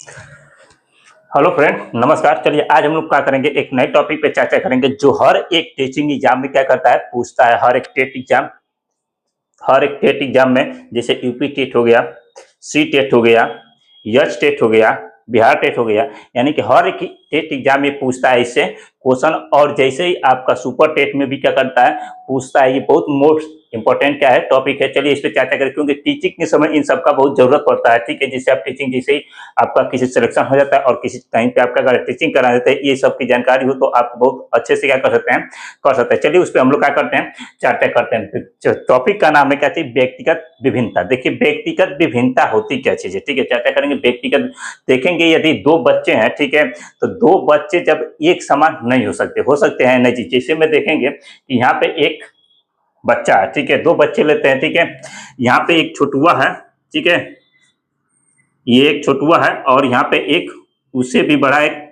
Hello friend, नमस्कार। चलिए आज हम लोग क्या करेंगे, एक नए टॉपिक पे चर्चा करेंगे जो हर एक टीचिंग एग्जाम में क्या करता है, पूछता है। हर एक टेट एग्जाम में, जैसे यूपी टेट हो गया, सी टेट हो गया, यच टेट हो गया, बिहार टेट हो गया, यानी कि हर एक टेट एग्जाम में पूछता है इससे क्वेश्चन। और जैसे ही आपका सुपर टेट में भी क्या करता है, पूछता है। ये बहुत मोस्ट इंपॉर्टेंट क्या है, टॉपिक है। चलिए इस पर चर्चा करें, क्योंकि टीचिंग के समय इन सबका बहुत जरूरत पड़ता है। ठीक है, जिससे आप टीचिंग, जैसे ही आपका किसी सिलेक्शन हो जाता है और किसी कहीं पे आपका अगर टीचिंग करा देते हैं, ये सब की जानकारी हो तो आप बहुत अच्छे से क्या कर सकते हैं। चलिए उस पर हम लोग क्या करते हैं, चर्चा करते हैं। टॉपिक का नाम है क्या चीज, व्यक्तिगत विभिन्नता। देखिए व्यक्तिगत विभिन्नता होती क्या चीज है, ठीक है, चर्चा करेंगे। व्यक्तिगत देखेंगे, यदि दो बच्चे हैं, ठीक है, तो दो बच्चे जब एक समान नहीं हो सकते हैं नहीं जी। जैसे में देखेंगे कि यहाँ पे एक बच्चा है, ठीक है, दो बच्चे लेते हैं, ठीक है। यहाँ पे एक छोटुआ है, ठीक है, ये एक छोटुआ है, और यहाँ पे एक उससे भी बड़ा एक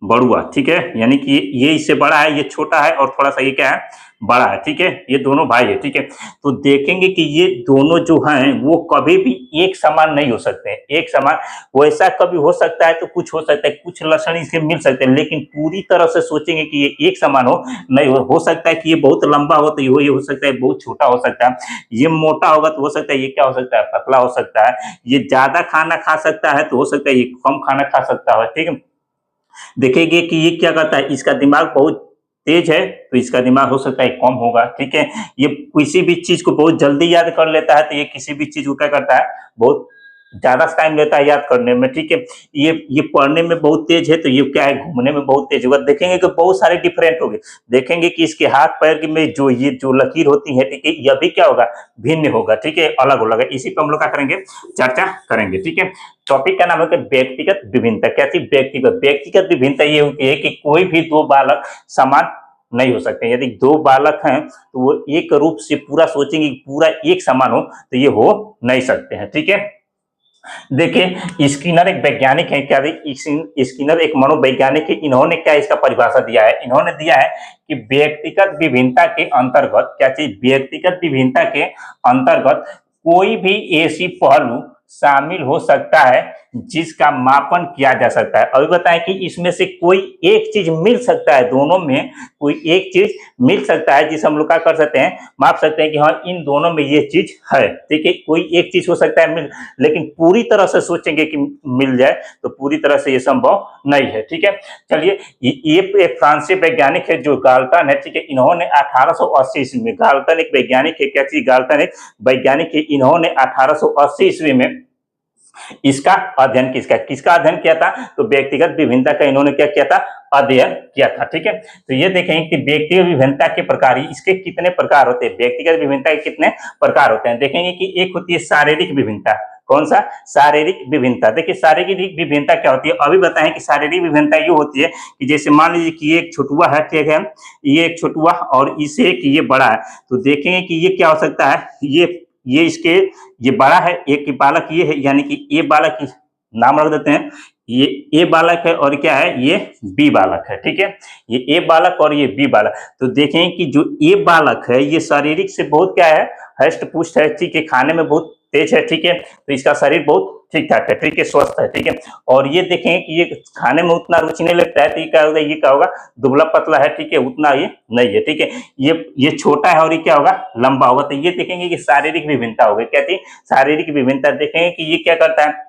बड़ुआ, ठीक है, यानी कि ये इससे बड़ा है, ये छोटा है, और थोड़ा सा ये क्या है, बड़ा है, ठीक है। ये दोनों भाई है, ठीक है। तो देखेंगे कि ये दोनों जो हैं वो कभी भी एक समान नहीं हो सकते हैं। एक समान वैसा कभी हो सकता है तो कुछ हो सकता है, कुछ लक्षण इसके मिल सकते हैं, लेकिन पूरी तरह से सोचेंगे कि ये एक समान नहीं हो सकता है कि ये बहुत लंबा हो तो ये हो सकता है बहुत छोटा हो सकता है, ये मोटा होगा तो हो सकता है ये क्या हो सकता है, पतला हो सकता है, ये ज्यादा खाना खा सकता है तो हो सकता है ये कम खाना खा सकता है, ठीक है। देखेंगे कि ये क्या करता है, इसका दिमाग बहुत तेज है तो इसका दिमाग हो सकता है कम होगा, ठीक है। ये किसी भी चीज को बहुत जल्दी याद कर लेता है तो ये किसी भी चीज को क्या करता है, बहुत ज्यादा टाइम लेता है याद करने में, ठीक है। ये पढ़ने में बहुत तेज है तो ये क्या है, घूमने में बहुत तेज होगा। देखेंगे कि बहुत सारे डिफरेंट होंगे। देखेंगे कि इसके हाथ पैर की में जो लकीर होती है, ठीक है, यह भी क्या होगा, भिन्न होगा, ठीक है, अलग अलग है। इसी पर हम लोग क्या करेंगे, चर्चा करेंगे, ठीक है। टॉपिक का नाम है व्यक्तिगत विभिन्नता। क्या चीज, व्यक्तिगत विभिन्नता ये होती है कि कोई भी दो बालक समान नहीं हो सकते। यदि दो बालक हैं तो वो एक रूप से पूरा सोचेंगे, पूरा एक समान हो तो ये हो नहीं सकते हैं, ठीक है। देखिए स्किनर एक वैज्ञानिक है, क्या स्किनर एक मनोवैज्ञानिक है। इन्होंने क्या इसका परिभाषा दिया है, इन्होंने दिया है कि व्यक्तिगत विभिन्नता के अंतर्गत, क्या चीज, व्यक्तिगत विभिन्नता के अंतर्गत कोई भी ऐसी पहलू शामिल हो सकता है जिसका मापन किया जा सकता है। अभी बताएं कि इसमें से कोई एक चीज मिल सकता है, दोनों में कोई एक चीज मिल सकता है जिसे हम लोग क्या कर सकते हैं, माप सकते हैं कि हाँ इन दोनों में ये चीज है, ठीक है। कोई एक चीज हो सकता है मिल, लेकिन पूरी तरह से सोचेंगे कि मिल जाए तो पूरी तरह से ये संभव नहीं है, ठीक है। चलिए ये एक फ्रांसीसी वैज्ञानिक है जो गाल्टन है, ठीक है। इन्होंने 1880 ईस्वी में, गाल्टन एक वैज्ञानिक है, क्या चीज, गाल्टन एक वैज्ञानिक है। इन्होंने 1880 ईस्वी में इसका अध्ययन किसका अध्ययन किया था, तो व्यक्तिगत विभिन्नता का इन्होंने क्या किया था, अध्ययन किया था, ठीक है। तो ये देखेंगे कि व्यक्तिगत विभिन्नता के प्रकार, इसके कितने प्रकार होते हैं, व्यक्तिगत विभिन्नता के कितने प्रकार होते हैं। देखेंगे कि एक होती है शारीरिक विभिन्नता। कौन सा, शारीरिक विभिन्नता। देखिए शारीरिक विभिन्नता क्या होती है, अभी बताएं कि शारीरिक विभिन्नता ये होती है कि जैसे मान लीजिए कि ये एक छोटुआ है, ठीक है, ये एक छोटुआ और इसे कि ये बड़ा है, तो देखेंगे कि ये क्या हो सकता है, ये इसके ये बड़ा है, एक बालक ये है, यानी कि ए बालक की नाम रख देते हैं, ये ए बालक है और क्या है, ये बी बालक है, ठीक है। ये ए बालक और ये बी बालक। तो देखें कि जो ए बालक है ये शारीरिक से बहुत क्या है, हष्ट पुष्ट है, ठीक है, खाने में बहुत तेज है, ठीक है, तो इसका शरीर बहुत ठीक ठाक है, ठीक है, स्वस्थ है, ठीक है। और ये देखें कि ये खाने में उतना रुचि नहीं लगता है, तो ये क्या होगा, ये क्या होगा, दुबला पतला है, ठीक है, उतना ये नहीं है, ठीक है। ये छोटा है और ये क्या होगा, लंबा होगा। तो ये देखेंगे कि शारीरिक विभिन्नता होगी, क्या थी, शारीरिक विभिन्नता। देखेंगे कि ये क्या करता है,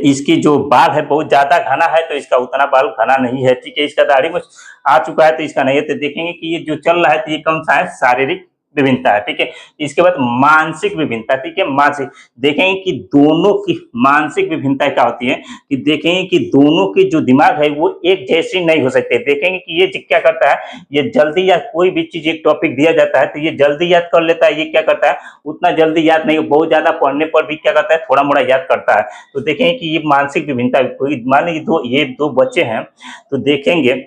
इसकी जो बाल है बहुत ज्यादा घना है तो इसका उतना बाल घना नहीं है, ठीक है। इसका दाढ़ी में आ चुका है तो इसका नहीं है। तो देखेंगे कि ये जो चल रहा है तो ये कौन सा है, शारीरिक विभिन्नता है, ठीक है। इसके बाद मानसिक विभिन्नता, ठीक है, मानसिक। देखेंगे कि दोनों की मानसिक विभिन्नता क्या होती है, कि देखेंगे कि दोनों की जो दिमाग है वो एक जैसी नहीं हो सकते। देखेंगे कि ये क्या करता है, ये जल्दी या कोई भी चीज एक टॉपिक दिया जाता है तो ये जल्दी याद कर लेता है, ये क्या करता है, उतना जल्दी याद नहीं, बहुत ज्यादा पढ़ने पर भी क्या करता है, थोड़ा मोड़ा याद करता है। तो देखेंगे कि ये मानसिक विभिन्नता, कोई मान लीजिए ये दो बच्चे हैं, तो देखेंगे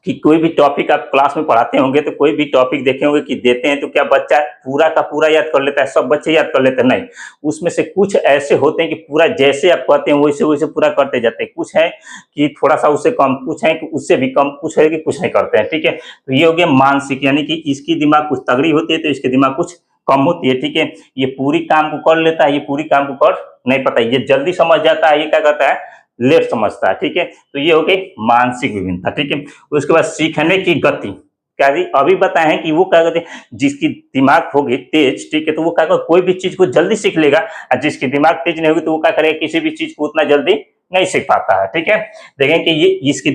कि कोई भी टॉपिक आप क्लास में पढ़ाते होंगे तो कोई भी टॉपिक देखे होंगे कि देते हैं तो क्या बच्चा पूरा का पूरा याद कर लेता है, सब बच्चे याद कर लेते हैं, नहीं। उसमें से कुछ ऐसे होते हैं कि पूरा जैसे आप कहते हैं वैसे वैसे पूरा करते जाते हैं, कुछ है कि थोड़ा सा उससे कम, कुछ है कि उससे भी कम, कुछ है कि कुछ नहीं करते हैं, ठीक है। तो ये हो गया मानसिक, यानी कि इसकी दिमाग कुछ तगड़ी होती है तो इसके दिमाग कुछ कम होती है, ठीक है। ये पूरी काम को कर लेता है, ये पूरी काम को कर नहीं पाता, ये जल्दी समझ जाता है, ये क्या करता है, लेट समझता है, ठीक है। तो ये हो गई मानसिक विभिन्नता, ठीक है। उसके बाद सीखने की गति, क्या जी अभी बताए हैं कि वो क्या कहते हैं, जिसकी दिमाग होगी तेज, ठीक है, तो वो क्या कोई भी चीज को जल्दी सीख लेगा, और जिसकी दिमाग तेज नहीं होगी तो वो क्या करेगा, किसी भी चीज को उतना जल्दी नहीं सीख पाता है, ठीक है। देखें कि ये इसकी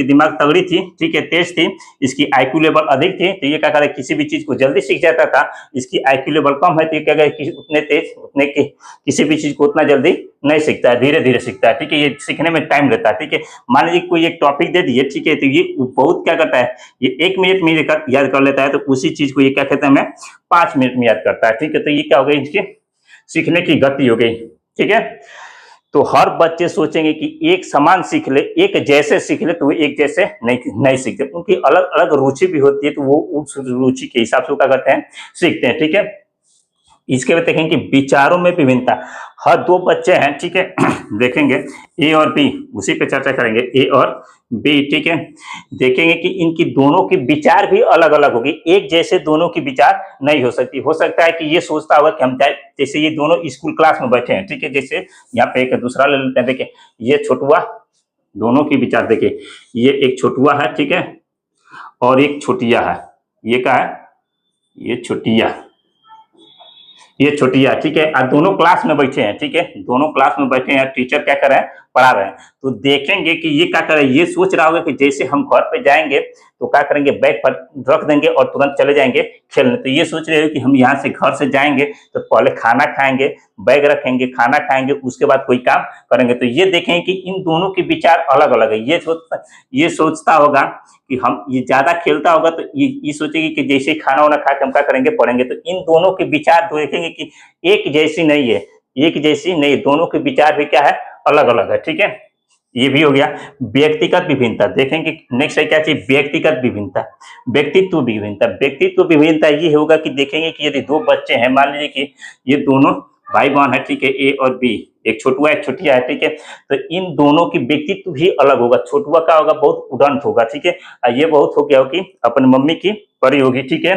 दिमाग तगड़ी थी, ठीक है, तेज थी, इसकी आईक्यू लेवल अधिक थी, तो ये क्या करे, किसी भी चीज को जल्दी सीख जाता था। इसकी आईक्यू लेवल कम है तो ये क्या करे, उतने तेज उतने किसी भी चीज को उतना जल्दी नहीं सीखता है, धीरे धीरे सीखता है, ठीक है। ये सीखने में टाइम लेता है, ठीक है। मान लीजिए कोई एक टॉपिक दे दिए, ठीक है, तो ये बहुत क्या करता है, ये 1 मिनट में याद कर लेता है, तो उसी चीज को ये क्या कहते हैं, हमें 5 मिनट में याद करता है, ठीक है। तो ये क्या हो गई, इसकी सीखने की गति हो गई, ठीक है। तो हर बच्चे सोचेंगे कि एक समान सीख ले, एक जैसे सीख ले, तो वो एक जैसे नहीं सीखते, उनकी अलग अलग रुचि भी होती है, तो वो उस रुचि के हिसाब से क्या करते हैं, सीखते हैं, ठीक है। इसके बाद देखेंगे विचारों में विभिन्नता, हर दो बच्चे हैं, ठीक है, देखेंगे ए और बी, उसी पे चर्चा करेंगे, ए और बी, ठीक है। देखेंगे कि इनकी दोनों की विचार भी अलग अलग होगी, एक जैसे दोनों की विचार नहीं हो सकती। हो सकता है कि ये सोचता होगा कि हम जैसे ये दोनों स्कूल क्लास में बैठे हैं, ठीक है, जैसे यहाँ पे एक दूसरा ले लेते हैं, देखिए ये छोटुआ, दोनों की विचार देखिए, ये एक छोटुआ है, ठीक है, और एक छोटिया है, ये क्या है, ये छोटिया, ये छोटिया, ठीक है। और दोनों क्लास में बैठे हैं, ठीक है, दोनों क्लास में बैठे हैं, टीचर क्या कर रहे हैं, पढ़ा रहे हैं। तो देखेंगे कि ये क्या करे, ये सोच रहा होगा कि जैसे हम घर पे जाएंगे तो क्या करेंगे, बैग पर रख देंगे और तुरंत चले जाएंगे खेलने। तो ये सोच रहे हो कि हम यहाँ से घर से जाएंगे तो पहले खाना खाएंगे, बैग रखेंगे, खाना खाएंगे, उसके बाद कोई काम करेंगे। तो ये देखेंगे कि इन दोनों के विचार अलग अलग है। ये सोचता होगा कि हम, ये ज्यादा खेलता होगा तो ये सोचेगी कि जैसे खाना वाना खा के हम क्या करेंगे, पढ़ेंगे। तो इन दोनों के विचार देखेंगे कि एक जैसी नहीं है, एक जैसी नहीं, दोनों के विचार भी क्या है, अलग अलग है, ठीक है। ये भी हो गया व्यक्तिगत विभिन्नता। देखेंगे नेक्स्ट है क्या चीज, व्यक्तिगत विभिन्नता, व्यक्तित्व विभिन्नता। व्यक्तित्व विभिन्नता ये होगा कि देखेंगे कि यदि दो बच्चे हैं, मान लीजिए कि ये दोनों भाई बहन है, ठीक है, ए और बी, एक छोटुआ एक छोटिया है, ठीक है। तो इन दोनों की व्यक्तित्व भी अलग होगा। छोटुआ का होगा बहुत उड़ंत होगा, ठीक है, और ये बहुत हो गया होगी अपनी मम्मी की परी होगी, ठीक है,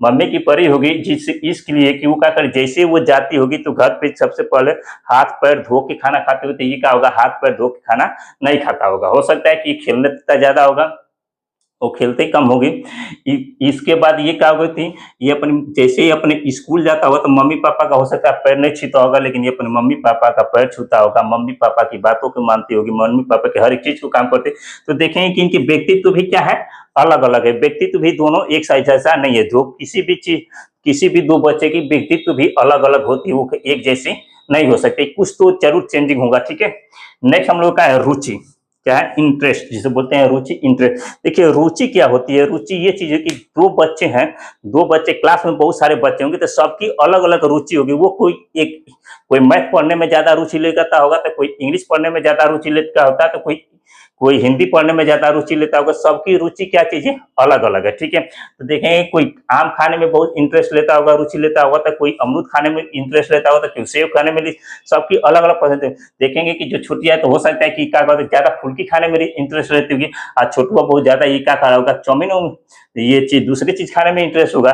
मम्मी की परी होगी, जिससे इसके लिए कि वो क्या करे, जैसे वो जाती होगी तो घर पे सबसे पहले हाथ पैर धो के खाना खाते हुए, तो ये क्या होगा, हाथ पैर धो के खाना नहीं खाता होगा। हो सकता है कि खेलने ज्यादा होगा, वो खेलते कम होगी। इसके बाद ये क्या हो गई थी, ये अपनी जैसे ही अपने स्कूल जाता होगा तो मम्मी पापा का हो सकता है पैर नहीं छूता होगा, लेकिन ये अपने मम्मी पापा का पैर छूता होगा, मम्मी पापा की बातों को मानती होगी, मम्मी पापा के हर एक चीज को काम करते। तो देखेंगे कि इनकी व्यक्तित्व भी क्या है, अलग अलग है। व्यक्तित्व भी दोनों एक साइज जैसा नहीं है, जो किसी भी दो बच्चे की व्यक्तित्व भी अलग अलग होती है, वो एक जैसी नहीं हो सकती, कुछ तो जरूर चेंजिंग होगा, ठीक है। नेक्स्ट हम लोग का है रुचि, क्या है, इंटरेस्ट, जिसे बोलते हैं रुचि, इंटरेस्ट। देखिए रुचि क्या होती है, रुचि ये चीज है कि दो बच्चे हैं, दो बच्चे, क्लास में बहुत सारे बच्चे होंगे, तो सबकी अलग अलग रुचि होगी। वो कोई मैथ पढ़ने में ज्यादा रुचि लेता होगा, तो कोई इंग्लिश पढ़ने में ज्यादा रुचि लेता होता है, तो कोई हिंदी पढ़ने में ज्यादा रुचि लेता होगा। सबकी रुचि क्या चीज है, अलग अलग है, ठीक है। तो देखेंगे कोई आम खाने में बहुत इंटरेस्ट लेता होगा, रुचि लेता होगा, तो कोई अमरूद खाने में इंटरेस्ट लेता होगा, तो कोई सेब खाने में, सबकी अलग अलग पसंद है। देखेंगे कि जो छोटिया है तो हो सकता है कि क्या कहते हैं, ज्यादा फुल्की खाने में इंटरेस्ट रहती होगी, और छोटुआ बहुत ज्यादा ये क्या खा रहा होगा, चाउमीन, ये चीज दूसरी चीज खाने में इंटरेस्ट होगा,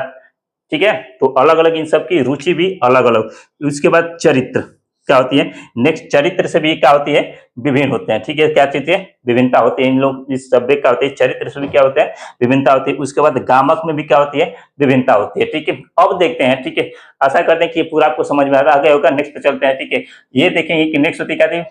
ठीक है। तो अलग अलग इन सबकी रुचि भी अलग अलग। उसके बाद चरित्र क्या होती है, नेक्स्ट चरित्र से भी क्या होती है, विभिन्न होते हैं, ठीक है। क्या चीज है, विभिन्नता होती है इन लोग, इस शब्द क्या होती है, चरित्र से भी क्या होता है, विभिन्नता होती है। उसके बाद गामक में भी क्या होती है, विभिन्नता होती है, ठीक है। अब देखते हैं, ठीक है, आशा करते हैं कि ये पूरा आपको समझ में आ गया होगा। नेक्स्ट पे चलते हैं, ठीक है। ये देखेंगे कि नेक्स्ट होती क्या थी,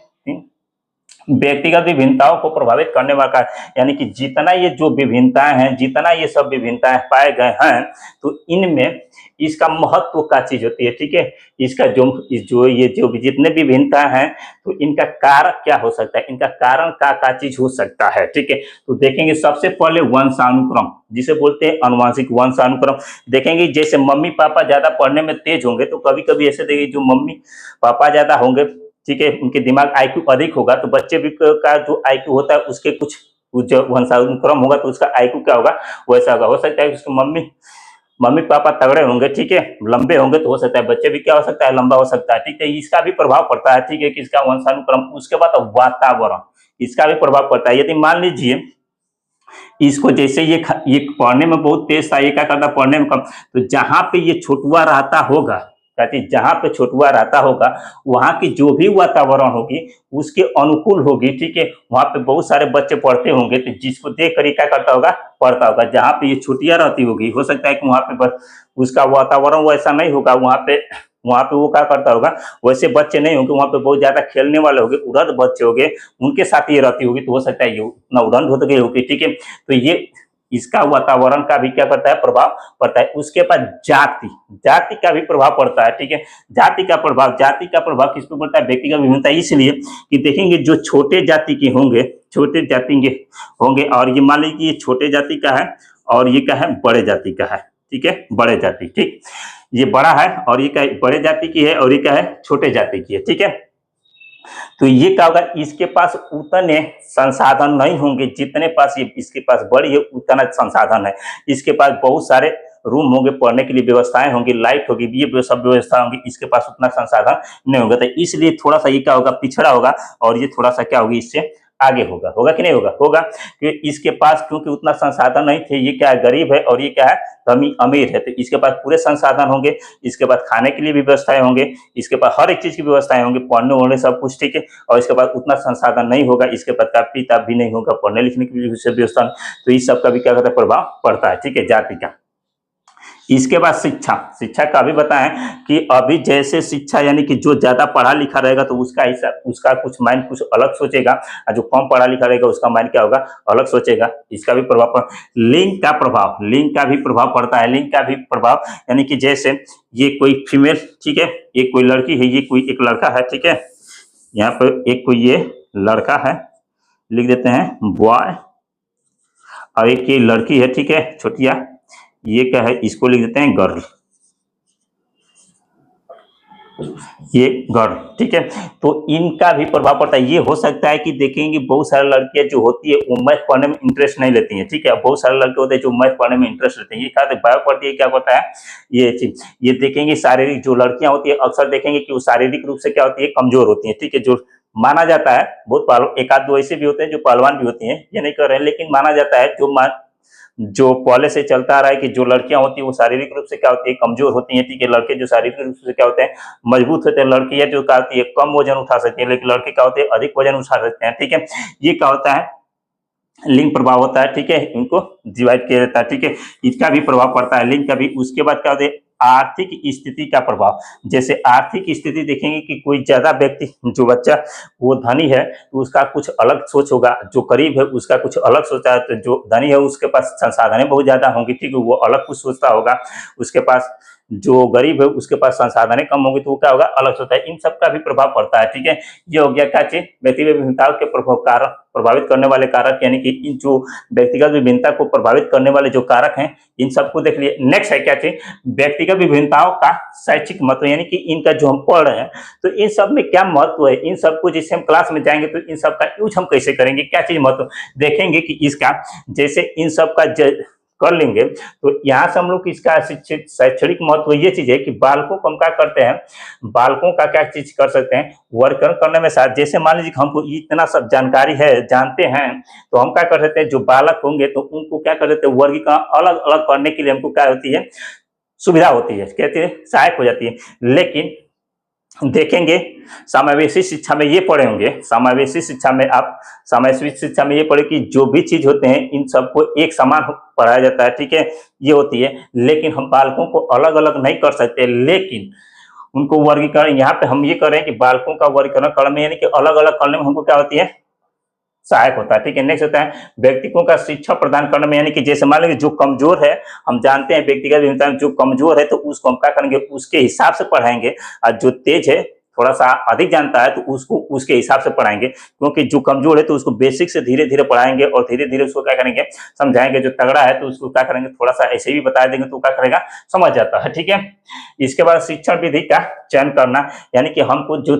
व्यक्तिगत विभिन्नताओं को प्रभावित करने वाला, यानी कि जितना ये जो विभिन्नताएं हैं, जितना ये सब विभिन्नताएं पाए गए हैं, तो इनमें इसका महत्व का चीज होती है, ठीक है। इसका जो ये जो जितने विभिन्नता हैं, तो इनका कारक क्या हो सकता है, इनका कारण का चीज हो सकता है, ठीक है। तो देखेंगे सबसे पहले वंशानुक्रम, जिसे बोलते हैं अनुवांशिक वंशानुक्रम। देखेंगे जैसे मम्मी पापा ज्यादा पढ़ने में तेज होंगे, तो कभी कभी ऐसे देखेंगे जो मम्मी पापा ज्यादा होंगे, ठीक है, उनके दिमाग आईक्यू अधिक होगा, तो बच्चे भी का जो आईक्यू होता है उसके कुछ जो वंशानुक्रम होगा तो उसका आईक्यू क्या होगा, वैसा होगा। हो सकता है उसके मम्मी पापा तगड़े होंगे, ठीक है, लंबे होंगे, तो हो सकता है बच्चे भी क्या हो सकता है, लंबा हो सकता है, ठीक है। इसका भी प्रभाव पड़ता है, ठीक है, कि इसका वंशानुक्रम। उसके बाद वातावरण, इसका भी प्रभाव पड़ता है। यदि मान लीजिए इसको जैसे ये पढ़ने में बहुत तेज था, ये क्या करता पढ़ने में कम, तो जहां पे ये छोटुआ रहता होगा, कहती जहां पे छोटुआ रहता होगा वहां की जो भी वातावरण होगी उसके अनुकूल होगी, ठीक है। वहां पे बहुत सारे बच्चे पढ़ते होंगे, तो जिसको देख कर क्या करता होगा, पढ़ता होगा। जहां पे ये छुट्टियां रहती होगी, हो सकता है कि वहां पे उसका वातावरण वैसा नहीं होगा, वहां पे वो क्या करता होगा, वैसे बच्चे नहीं होंगे, वहां पे बहुत ज्यादा खेलने वाले होंगे, उड़द बच्चे होंगे, उनके साथ ये रहती होगी, तो हो सकता है ये उतना उड़न हो गई होगी, ठीक है। तो ये इसका वातावरण का भी क्या करता है, प्रभाव पड़ता है। उसके बाद जाति, जाति का भी प्रभाव पड़ता है, ठीक है। जाति का प्रभाव किस पे पड़ता है, व्यक्तिगत विभिन्नता, इसलिए कि देखेंगे जो छोटे जाति के होंगे, छोटे जाति के होंगे, और ये मान लीजिए ये छोटे जाति का है और ये क्या है, बड़े जाति का है, ठीक है, बड़े जाति, ठीक। ये बड़ा है और ये क्या है, बड़े जाति की है, और ये क्या है, छोटे जाति की है, ठीक है। तो ये क्या होगा, इसके पास उतने संसाधन नहीं होंगे जितने पास ये, इसके पास बड़ी है उतना संसाधन है। इसके पास बहुत सारे रूम होंगे, पढ़ने के लिए व्यवस्थाएं होंगी, लाइट होगी, ये सब व्यवस्था होंगी, इसके पास उतना संसाधन नहीं होगा, तो इसलिए थोड़ा सा ये क्या होगा, पिछड़ा होगा, और ये थोड़ा सा क्या होगी, इससे आगे होगा। होगा कि नहीं होगा, होगा कि इसके पास क्योंकि उतना संसाधन नहीं थे, ये क्या है, गरीब है, और ये क्या है, अमीर है, तो इसके पास पूरे संसाधन होंगे, इसके पास खाने के लिए भी व्यवस्थाएं होंगे, इसके पास हर एक चीज की व्यवस्थाएं होंगी, पढ़ने वढ़ने सब कुछ, ठीक है। और इसके पास उतना संसाधन नहीं होगा, इसके पास कापी किताब भी नहीं होगा, पढ़ने लिखने की व्यवस्था, तो इस सब का भी क्या करता है, प्रभाव पड़ता है, ठीक है, जाति का। इसके बाद शिक्षा, शिक्षा का भी बताएं कि अभी जैसे शिक्षा यानी कि जो ज्यादा पढ़ा लिखा रहेगा तो उसका हिस्सा, उसका कुछ माइंड कुछ अलग सोचेगा, और जो कम पढ़ा लिखा रहेगा उसका माइंड क्या होगा, अलग सोचेगा। इसका भी प्रभाव लिंग का प्रभाव, लिंग का भी प्रभाव पड़ता है। लिंग का भी प्रभाव यानी कि जैसे ये कोई फीमेल, ठीक है, ये कोई लड़की है, ये कोई एक लड़का है, ठीक है, यहाँ पर एक कोई ये लड़का है, लिख देते हैं बॉय, और एक ये लड़की है, ठीक है, छोटिया, ये क्या है, इसको लिख देते हैं गर्ल, ये गर्ल, ठीक है। तो इनका भी प्रभाव पड़ता है। ये हो सकता है कि देखेंगे बहुत सारी लड़कियां जो होती है वो मैथ पढ़ने में इंटरेस्ट नहीं लेती हैं, ठीक है, बहुत सारे लड़के होते हैं जो मैथ पढ़ने में इंटरेस्ट लेते हैं। ये क्या बायो पढ़ती है, क्या होता है ये चीज, ये देखेंगे शारीरिक, जो लड़कियां होती है अक्सर देखेंगे कि वो शारीरिक रूप से क्या होती है, कमजोर होती है, ठीक है, जो माना जाता है, बहुत पहलवान, एक आध दो ऐसे भी होते हैं जो पहलवान भी होती हैं, ये नहीं कर रहे हैं, लेकिन माना जाता है जो पहले से चलता आ रहा है कि जो लड़कियां होती है वो शारीरिक रूप से क्या होती है, कमजोर होती हैं, ठीक है। लड़के जो शारीरिक रूप से क्या होते हैं, मजबूत होते हैं। लड़कियां जो क्या होती है, कम वजन उठा सकती है, लेकिन लड़के क्या होते हैं, अधिक वजन उठा सकते हैं, ठीक है। ये क्या होता है, लिंग प्रभाव होता है, ठीक है, इनको डिवाइड किया जाता है, ठीक है, इसका भी प्रभाव पड़ता है, लिंग का भी। उसके बाद क्या होता है, आर्थिक स्थिति का प्रभाव। जैसे आर्थिक स्थिति देखेंगे कि कोई ज्यादा व्यक्ति, जो बच्चा वो धनी है तो उसका कुछ अलग सोच होगा, जो गरीब है उसका कुछ अलग सोचा है, तो जो धनी है उसके पास संसाधन बहुत ज्यादा होंगे, ठीक है, वो अलग कुछ सोचता होगा। उसके पास जो गरीब है उसके पास संसाधन कम होंगे तो वो क्या होगा, अलग सोचता है। इन सब का भी प्रभाव पड़ता है, ठीक है। ये हो गया क्या चीज, व्यक्तिगत विभिन्नताओं के प्रभावित करने वाले कारक, यानी कि इन जो व्यक्तिगत विभिन्नता को प्रभावित करने वाले जो कारक हैं इन सबको देख लिए। नेक्स्ट है क्या चीज, व्यक्तिगत विभिन्नताओं का शैक्षिक महत्व, यानी कि इनका जो हम पढ़ रहे हैं तो इन सब में क्या महत्व है, इन सबको जैसे हम क्लास में जाएंगे तो इन सब का यूज हम कैसे करेंगे, क्या चीज महत्व देखेंगे कि इसका, जैसे इन सब का कर लेंगे तो यहाँ से हम लोग इसका शिक्षित शैक्षणिक महत्व ये चीज है कि बालकों को हम क्या करते हैं, बालकों का क्या चीज कर सकते हैं, वर्गीकरण करने में साथ। जैसे मान लीजिए हमको इतना सब जानकारी है, जानते हैं, तो हम क्या कर सकते हैं, जो बालक होंगे तो उनको क्या कर देते हैं, वर्गीकरण अलग अलग करने के लिए हमको क्या होती है, सुविधा होती है, कहते हैं सहायक हो जाती है। लेकिन देखेंगे समावेशी शिक्षा में ये पढ़े होंगे, समावेशी शिक्षा में आप, समावेशी शिक्षा में ये पढ़े कि जो भी चीज होते हैं इन सबको एक समान पढ़ाया जाता है, ठीक है, ये होती है। लेकिन हम बालकों को अलग अलग नहीं कर सकते, लेकिन उनको वर्गीकरण यहाँ पे हम ये करें कि बालकों का वर्गीकरण करने में, यानी कि अलग अलग करने में हमको क्या होती है, सहायक होता है, ठीक है। नेक्स्ट होता है व्यक्तियों का शिक्षा प्रदान करने में, यानी कि जैसे मान लीजिए जो कमजोर है, हम जानते हैं व्यक्तिगत विभिन्नता में जो कमजोर है तो उसको हम क्या करेंगे, उसके हिसाब से पढ़ाएंगे, और जो तेज है थोड़ा सा अधिक जानता है तो उसको उसके हिसाब से पढ़ाएंगे, क्योंकि जो कमजोर है तो उसको बेसिक से धीरे धीरे पढ़ाएंगे और धीरे धीरे उसको क्या करेंगे, समझाएंगे। जो तगड़ा है तो उसको क्या करेंगे, थोड़ा सा ऐसे भी बता देंगे तो क्या करेगा, समझ जाता है, ठीक है। इसके बाद शिक्षण विधि का चयन करना, यानी कि हमको जो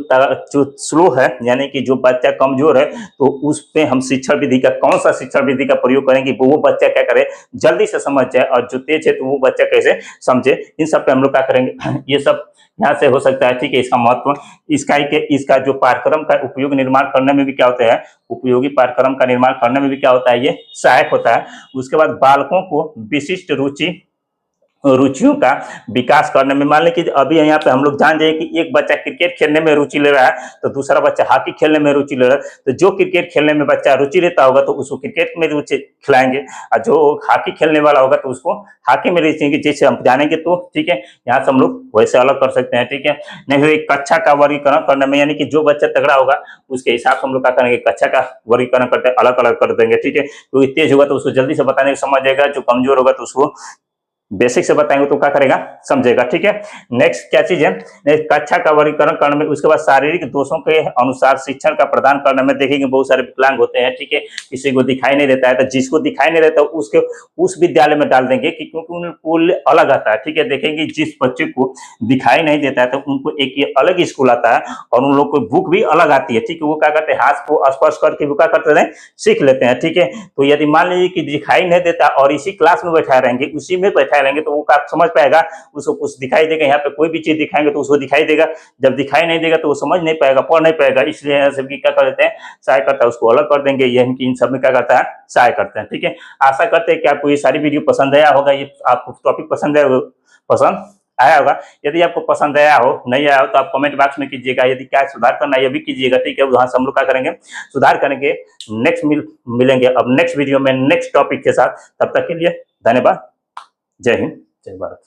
स्लो है, यानी कि जो बच्चा कमजोर है तो उस पे हम शिक्षण विधि का, कौन सा शिक्षण विधि का प्रयोग करेंगे वो बच्चा क्या करे, जल्दी से समझ जाए, और जो तेज है तो वो बच्चा कैसे समझे, इन सब पे हम लोग क्या करेंगे, ये सब यहाँ से हो सकता है, ठीक है, इसका महत्व इसका जो पाठ्यक्रम का उपयोग निर्माण करने में भी क्या होता है, उपयोगी पाठ्यक्रम का निर्माण करने में भी क्या होता है, ये सहायक होता है। उसके बाद बालकों को विशिष्ट रुचियों का विकास करने में, मान लें कि अभी यहाँ पे हम लोग जान जाए कि एक बच्चा क्रिकेट खेलने में रुचि ले रहा है तो दूसरा बच्चा हॉकी खेलने में रुचि ले रहा है, तो जो क्रिकेट खेलने में बच्चा रुचि लेता होगा तो उसको क्रिकेट में रुचि खिलाएंगे, और जो हॉकी खेलने वाला होगा तो उसको हॉकी में रुचि, जैसे हम जानेंगे तो ठीक है, यहाँ से हम लोग वैसे अलग कर सकते हैं। ठीक है, नहीं तो एक कक्षा का वर्गीकरण करने में, यानी कि जो बच्चा तगड़ा होगा उसके हिसाब से हम लोग क्या करेंगे, कक्षा का वर्गीकरण करते हैं, अलग अलग कर देंगे। ठीक है, तो तेज होगा तो उसको जल्दी से बताने की समझ जाएगा, जो कमजोर होगा तो उसको बेसिक से बताएंगे तो क्या करेगा, समझेगा। ठीक है, नेक्स्ट क्या चीज है, कक्षा का वर्गीकरण करने में, उसके बाद शारीरिक दोषों के अनुसार शिक्षण का प्रदान करने में देखेंगे बहुत सारे विकलांग होते हैं। ठीक है, किसी को दिखाई नहीं देता है तो जिसको दिखाई नहीं देता उसके उस विद्यालय में डाल देंगे कि क्योंकि उनको अलग आता है। ठीक है, देखेंगे जिस बच्चे को दिखाई नहीं देता है तो उनको एक ये अलग स्कूल आता है और उन लोग को बुक भी अलग आती है। ठीक है, वो क्या करते हैं, हाथ को स्पर्श करके वो क्या करते हैं, सीख लेते हैं। ठीक है, तो यदि मान लीजिए कि दिखाई नहीं देता और इसी क्लास में बैठा रहेंगे, उसी में बैठा रहेंगे तो वो क्या समझ पाएगा, उसको कुछ दिखाई देगा, यहाँ पे कोई भी चीज दिखाएंगे तो उसको दिखाई देगा, जब दिखाई नहीं देगा तो वो समझ नहीं पाएगा, पढ़ नहीं पाएगा। इसलिए यहाँ से क्या कर देते हैं, सहाय करता है, उसको अलग कर देंगे। ये इन सब में क्या करता है, सहाय करते हैं। ठीक है, आशा करते हैं कि आपको ये सारी वीडियो पसंद आया होगा, ये आपको टॉपिक पसंद आया होगा। यदि आपको पसंद आया हो, नहीं आया हो तो आप कमेंट बॉक्स में कीजिएगा, यदि क्या सुधार करना है ये भी कीजिएगा। ठीक है, वहां से हम लोग क्या करेंगे, सुधार करेंगे। नेक्स्ट मिलेंगे अब नेक्स्ट वीडियो में नेक्स्ट टॉपिक के साथ, तब तक के लिए धन्यवाद। जय हिंद, जय भारत।